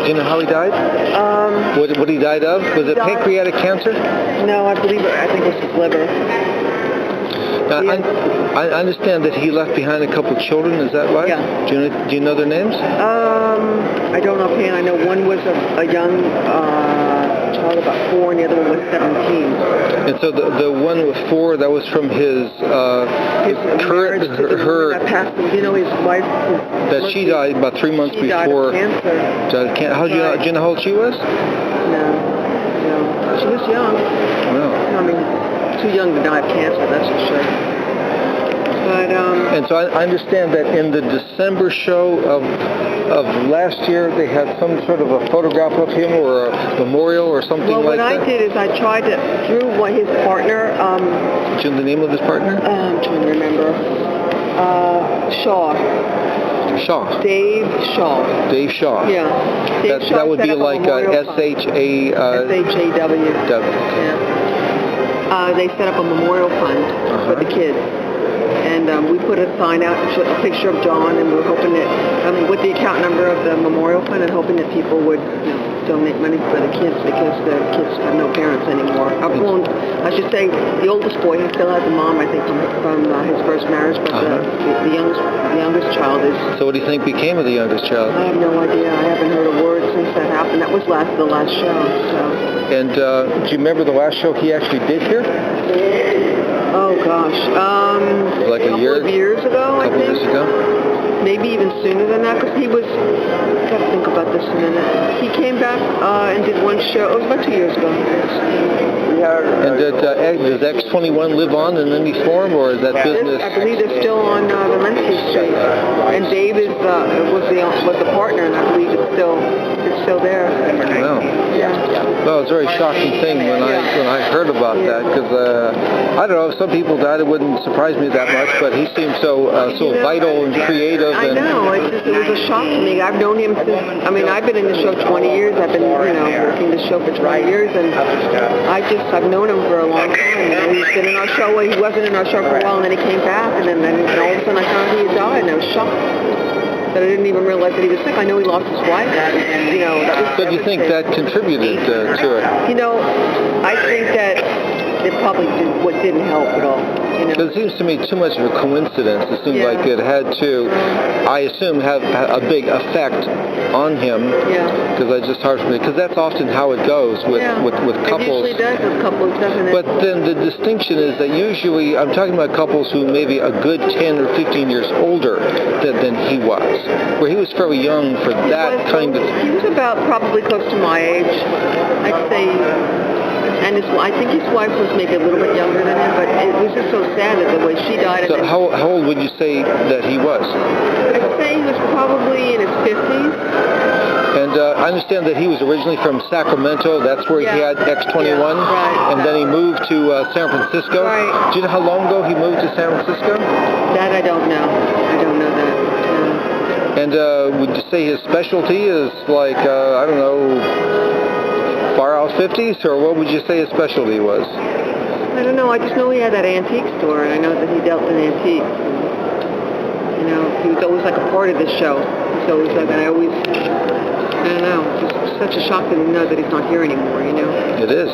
Do you know how he died? What he died of? Was it pancreatic cancer? No, I think it was his liver. Now, I understand that he left behind a couple of children. Is that right? Yeah. Do you know their names? I don't know offhand. I know one was a young child, about 4, and the other one was 17. And so the one with 4, that was from his current her passed. You know, his wife. That she died about 3 months before. Died of cancer. Died of cancer. Do you know how old she was? No. She was young. No. I mean, too young to die of cancer, that's for sure. But, and so I understand that in the December show of last year, they had some sort of a photograph of him or a memorial or something like that. Well, what I did is I tried to, through his partner... Do you know the name of his partner? I'm trying to remember. Shaw. Dave Shaw. Dave Shaw. Yeah. Dave Shaw that would be like S-H-A-W. Yeah. They set up a memorial fund for the kids. And we put a sign out, a picture of John, and we're hoping that, with the account number of the memorial fund, and hoping that people would donate money for the kids, because the kids have no parents anymore. I should say, the oldest boy, he still has a mom, I think, from his first marriage, but the youngest child is... So what do you think became of the youngest child? I have no idea. I haven't heard a word since that happened. That was the last show. So. And do you remember the last show he actually did here? Oh gosh, like a couple of years ago, I think. Years ago? Maybe even sooner than that, because he was, I've got to think about this a minute. He came back and did one show, it was about 2 years ago. And does X21 live on in any form, or is that business? I believe they're still on the Monterey Street. And Dave was the partner, and I believe it's still there. Wow. Yeah. Well, it's a very shocking thing when I heard about that, because I don't know, if some people died, it wouldn't surprise me that much, but he seemed so vital and creative. I know, it was a shock to me. I've known him since, I've been in the show 20 years. I've been, working the show for 20 years, and I've known him for a long time. He's been in our show. He wasn't in our show for a while, and then he came back, and then all of a sudden I found out he had died, and I was shocked. But I didn't even realize that he was sick. I know he lost his wife. So do you think that contributed to it? I think that it probably didn't help at all. Because it seems to me too much of a coincidence. It seems like it had to, I assume, have a big effect on him. Yeah. Because I just hard for me. Because that's often how it goes with couples. It usually does with couples, doesn't it? But then the distinction is that usually, I'm talking about couples who may be a good 10 or 15 years older than he was, where he was fairly young for that kind of... He was about probably close to my age. I'd say... And I think his wife was maybe a little bit younger than him, but it was just so sad that the way she died. So how old would you say that he was? I'd say he was probably in his 50s. And I understand that he was originally from Sacramento. That's where he had X21. Yeah, right. And then he moved to San Francisco. Right. Do you know how long ago he moved to San Francisco? That I don't know. I don't know that. No. And would you say his specialty is like, I don't know, far out 50s, or what would you say his specialty was? I don't know. I just know he had that antique store, and I know that he dealt in antiques. He was always like a part of the show. So it was like, I don't know, just such a shock to know that he's not here anymore, It is.